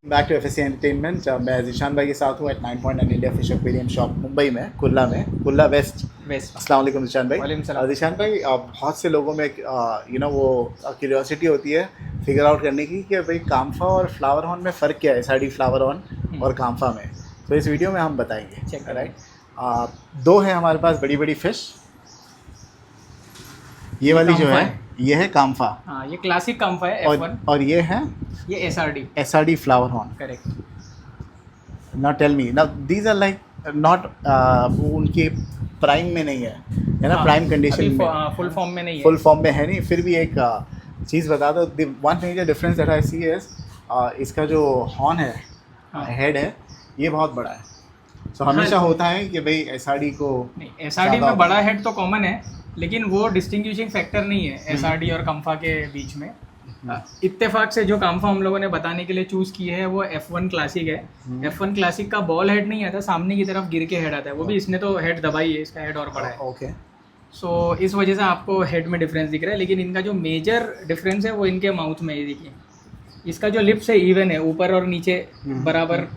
Back to FSc entertainment. मैं जीशान भाई के साथ हूँ at 9.9 India fish aquarium shop Mumbai में, कुल्ला वेस्ट। अस्सलाम वालेकुम जीशान भाई। वालेकुम सलाम। जीशान भाई, बहुत से लोगों में वो क्यूरियोसिटी होती है फिगर आउट करने की कि भाई काम्फा और फ्लावर हॉर्न में फ़र्क क्या है, एसआरडी फ्लावर हॉर्न और काम्फा में। तो इस वीडियो में हम बताएंगे। राइट, दो है हमारे पास बड़ी बड़ी फिश। ये वाली जो है ये है काम्फा। हाँ, ये क्लासिक काम्फा है F1। और ये है ये SRD flower horn. Correct. Now tell me, now these are like not उनके प्राइम में नहीं है ना, प्राइम कंडीशन में, फुल फॉर्म में नहीं है। फुल फॉर्म में है नहीं। फिर भी एक चीज़ बता दो, one major difference that I see is इसका जो हॉर्न है, हेड है, ये बहुत बड़ा है। So हमेशा होता है कि भाई एसआरडी को नहीं, एसआरडी में बड़ा हेड तो कॉमन है, लेकिन वो डिस्टिंग्विशिंग फैक्टर नहीं है एसआरडी और काम्फा के बीच में। इत्तेफाक से जो काम्फा हम लोगों ने बताने के लिए चूज की है वो F1 क्लासिक है। F1 क्लासिक का बॉल हेड नहीं आता, सामने की तरफ गिर के हेड आता है। वो भी इसने तो हेड दबाई है, इसका हेड और बड़ा है। ओके। सो इस वजह से आपको हेड में डिफरेंस दिख रहा है, लेकिन इनका जो मेजर डिफरेंस है वो इनके माउथ में ही देखिए। इसका जो लिप्स है इवन है, ऊपर और नीचे बराबर,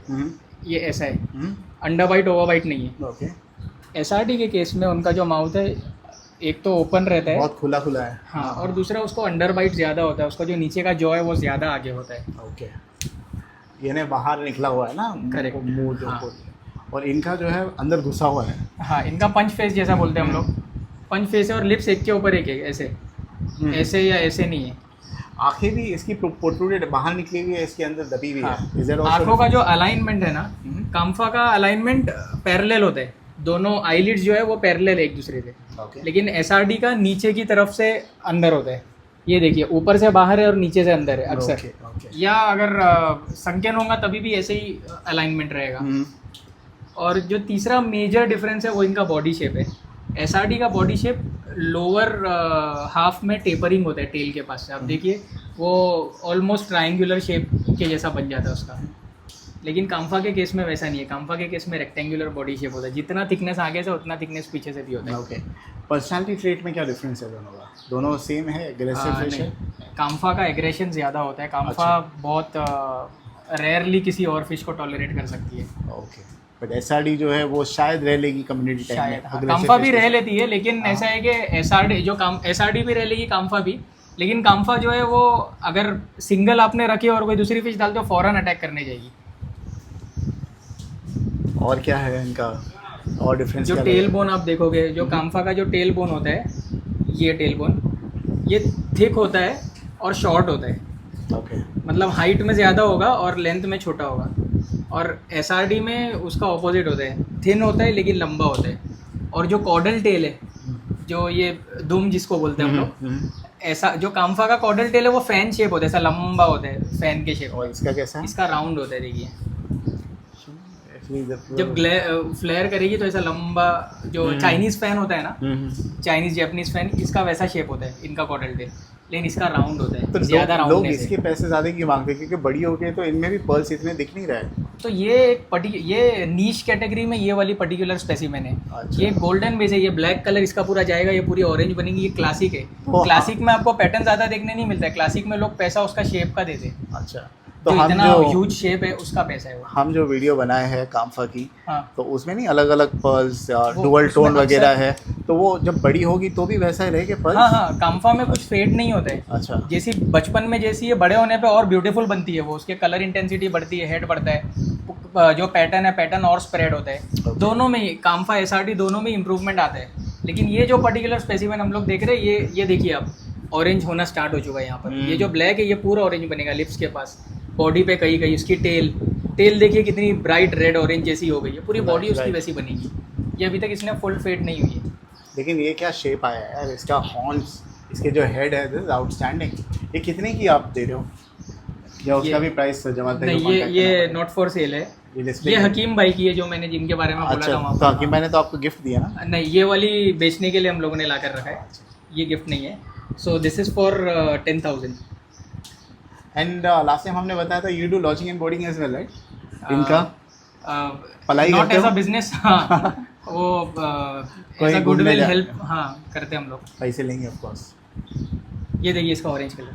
ये ऐसा है, अंडर बाइट ओवर बाइट नहीं है। ओके। एसआरडी के केस में उनका जो माउथ है एक तो ओपन रहता है, बहुत खुला खुला है। हाँ, और दूसरा उसको अंडर बाइट ज़्यादा होता है, उसका जो नीचे का जॉ है वो ज़्यादा आगे होता है। ओके, ये बाहर निकला हुआ है ना, करेक्ट, मुंह जो हाँ। और इनका जो है अंदर घुसा हुआ है। हाँ, इनका पंच फेस जैसा बोलते हैं हम लोग। पंच फेस है और लिप्स एक के ऊपर एक है, ऐसे ऐसे या ऐसे नहीं है। आंखें भी इसकी प्रोट्रूडेड बाहर निकली हुई है, इसके अंदर दबी हुई है। आंखों का जो अलाइनमेंट है ना, काम्फा का अलाइनमेंट पैरेलल होता है, दोनों आईलिड्स जो है वो पैरेलल है एक दूसरे से। लेकिन एसआरडी का नीचे की तरफ से अंदर होता है। ये देखिए, ऊपर से बाहर है और नीचे से अंदर है अक्सर। या अगर संकेन होगा तभी भी ऐसे ही अलाइनमेंट रहेगा। और जो तीसरा मेजर डिफरेंस है वो इनका बॉडी शेप है। एसआरडी का बॉडी शेप लोअर हाफ में टेपरिंग होता है टेल के पास से, आप देखिए वो ऑलमोस्ट ट्रायंगुलर शेप के जैसा बन जाता है उसका। लेकिन काम्फा के केस में वैसा नहीं है। काम्फा के केस में रेक्टेंगुलर बॉडी शेप होता है, जितना थिकनेस आगे से उतना थिकनेस पीछे से भी होता है। ओके। पर्सनालिटी ट्रेट में क्या डिफरेंस है दोनों का? दोनों सेम है, एग्रेसिव फिश है? काम्फा का एग्रेशन ज़्यादा होता है। काम्फा बहुत रेयरली किसी और फिश को टॉलरेट कर सकती है। ओके, बट एसआरडी जो है वो शायद रह लेगी कम्युनिटी टाइम में। काम्फा भी रह लेती है, लेकिन ऐसा है कि एसआरडी भी रह लेगी, काम्फा भी। लेकिन काम्फा जो है वो अगर सिंगल आपने रखी और कोई दूसरी फिश डाल तो फौरन अटैक करने जाएगी। और क्या है इनका और डिफरेंस? जो टेल बोन आप देखोगे, जो काम्फा का जो टेल बोन होता है, ये टेल बोन ये थिक होता है और शॉर्ट होता है। ओके। मतलब हाइट में ज़्यादा होगा और लेंथ में छोटा होगा। और एसआरडी में उसका ऑपोजिट होता है, थिन होता है लेकिन लंबा होता है। और जो कॉर्डल टेल है, जो ये दुम जिसको बोलते हैं हम लोग, ऐसा जो काम्फा का कॉर्डल टेल है वो फैन शेप होता है, ऐसा लंबा होता है, फैन के शेप। और इसका कैसा है? इसका राउंड होता है, देखिए जब फ्लेयर करेगी तो ऐसा लंबा, जो चाइनीज फैन होता है ना, चाइनीज जैपनीज फैन, इसका वैसा शेप होता है इनका कॉर्डल टेल, लेकिन इसका राउंड होता है। तो ज़्यादा राउंड लोग इसके पैसे ज़्यादा क्यों मांगते हैं? क्योंकि बड़ी हो गई तो इनमें भी पर्ल्स इतने दिख नहीं रहे हैं। तो ये नीश कैटेगरी में ये वाली पर्टिकुलर स्पेसिमेन है। अच्छा। ये गोल्डन बेस है, ये ब्लैक कलर इसका पूरा जाएगा, ये पूरी ऑरेंज बनेगी। ये क्लासिक है। क्लासिक में आपको पैटर्न ज़्यादा देखने नहीं मिलता है। क्लासिक में लोग पैसा उसका शेप का देते हैं। अच्छा, तो इतना ह्यूज शेप है उसका पैसा है वो। हम जो वीडियो बनाए हैं काम्फा की, हाँ, तो उसमें नहीं अलग अलग पर्ल्स और डुअल टोन वगैरह है, तो वो जब बड़ी होगी तो भी वैसा ही रहेगा पर्ल्स? हाँ, काम्फा में कुछ फेड नहीं होता है। अच्छा। जैसी बचपन में जैसी ये बड़े होने पे और ब्यूटीफुल बनती है वो, उसके कलर इंटेंसिटी बढ़ती है, हेड बढ़ता है, जो पैटर्न है पैटर्न और स्प्रेड होता है। दोनों में ही काम्फा एसआरडी दोनों में इंप्रूवमेंट आता है। लेकिन ये जो पर्टिकुलर स्पेसिमेन हम लोग देख रहे हैं, ये देखिए आप, ऑरेंज होना स्टार्ट हो चुका है यहाँ पर। ये जो ब्लैक है ये पूरा ऑरेंज बनेगा लिप्स के पास, बॉडी पे कहीं कहीं। उसकी टेल देखिए कितनी ब्राइट रेड ऑरेंज जैसी हो गई है, पूरी बॉडी उसकी वैसी बनेगी। ये अभी तक इसने फुल फेड नहीं हुई है। लेकिन ये क्या शेप आया है यार इसका, हॉर्न्स, इसके जो हेड है, दिस इज आउटस्टैंडिंग। ये कितने की आप दे रहे हो, या उसका भी प्राइस जमा? नहीं, ये नॉट फॉर सेल है। ये हकीम भाई की है, जो मैंने जिनके बारे में बोला था वहाँ। तो हकीम भाई ने तो आपको गिफ्ट दिया ना? नहीं, ये वाली बेचने के लिए हम लोगों ने ला कर रखा है, ये गिफ्ट नहीं है। So this is for 10,000। And last time हमने बताया था you do lodging and boarding as well, right? इनका पलाई नॉट एज अ बिजनेस, हाँ, वो एज अ गुडविल हेल्प, हाँ, करते हम लोग। पैसे लेंगे ऑफ कोर्स। ये देखिए इसका ऑरेंज कलर,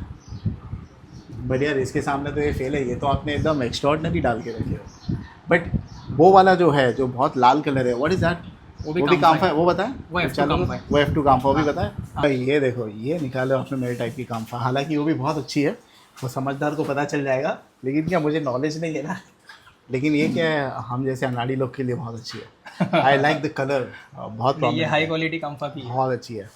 बढ़िया, इसके सामने तो ये फेल है। ये तो आपने एकदम एक्स्ट्रॉर्डिनरी डाल के रखे हो। बट वो वाला जो है, जो बहुत लाल कलर है, व्हाट इज दैट? वो भी काम्फा काम्फा है, वो बताएं। वो F2 चलो, काम्फा है। वो F2 काम्फा, वो भी हाँ, बताएं। भाई ये देखो, ये निकालो आपने मेरे टाइप की काम्फा। हालांकि वो भी बहुत अच्छी है, वो समझदार को पता चल जाएगा, लेकिन क्या मुझे नॉलेज नहीं है ना। लेकिन ये क्या है, हम जैसे अनाड़ी लोग के लिए बहुत अच्छी है। आई लाइक द कलर, बहुत नहीं, ये prominent हाई है, क्वालिटी काम्फा की है। बहुत अच्छी है।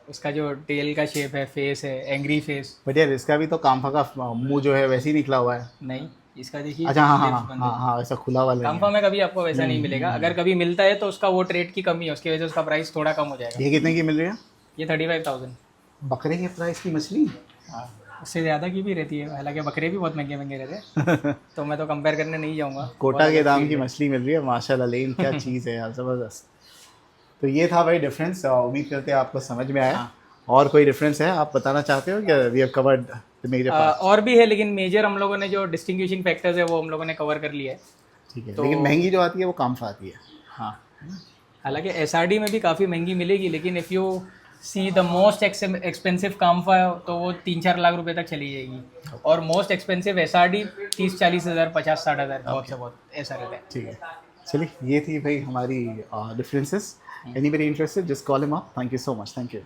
उसका जो टेल का शेप है, फेस है, एंग्री फेस। बट यार इसका भी तो काम्फा का मुंह जो है वैसे ही निकला हुआ है। नहीं, इसका देखिए अच्छा, हाँ हाँ lips हाँ बंद हाँ है। हाँ, ऐसा खुला वाला नहीं काम्फा है। में कभी आपको वैसा नहीं मिलेगा। अगर कभी मिलता है तो उसका वो ट्रेड की कमी है, उसकी वजह से उसका प्राइस थोड़ा कम हो जाएगा। ये कितने की मिल रही है? ये 35,000। बकरे के प्राइस की मछली? हाँ, उससे ज़्यादा की भी रहती है। हालांकि बकरे भी बहुत महंगे महंगे रहते हैं, तो मैं तो कंपेयर करने नहीं जाऊँगा। कोटा के दाम की मछली मिल रही है माशाल्लाह। लेकिन क्या चीज़ है यार, ज़बरदस्त। तो ये था भाई डिफरेंस। उम्मीद करते हैं आपको समझ में आया। हाँ। और कोई डिफरेंस है आप बताना चाहते हो क्या? We have covered the major part. और भी है, लेकिन मेजर हम लोगों ने जो डिस्टिंग्विशिंग फैक्टर्स है वो हम लोगों ने कवर कर लिया है। ठीक है, तो- लेकिन महंगी जो आती है वो काम्फा आती है। हाँ, हालांकि एसआरडी में भी काफ़ी महंगी मिलेगी, लेकिन if you see the most expensive काम्फा तो वो 3-4 लाख रुपए तक चली जाएगी। और मोस्ट एक्सपेंसिव एसआरडी 30-40 हज़ार, 50-60 हज़ार, बहुत से बहुत ऐसा रहता है। ठीक है, चलिए ये थी भाई हमारी differences. Anybody interested just call him up. Thank you so much, thank you.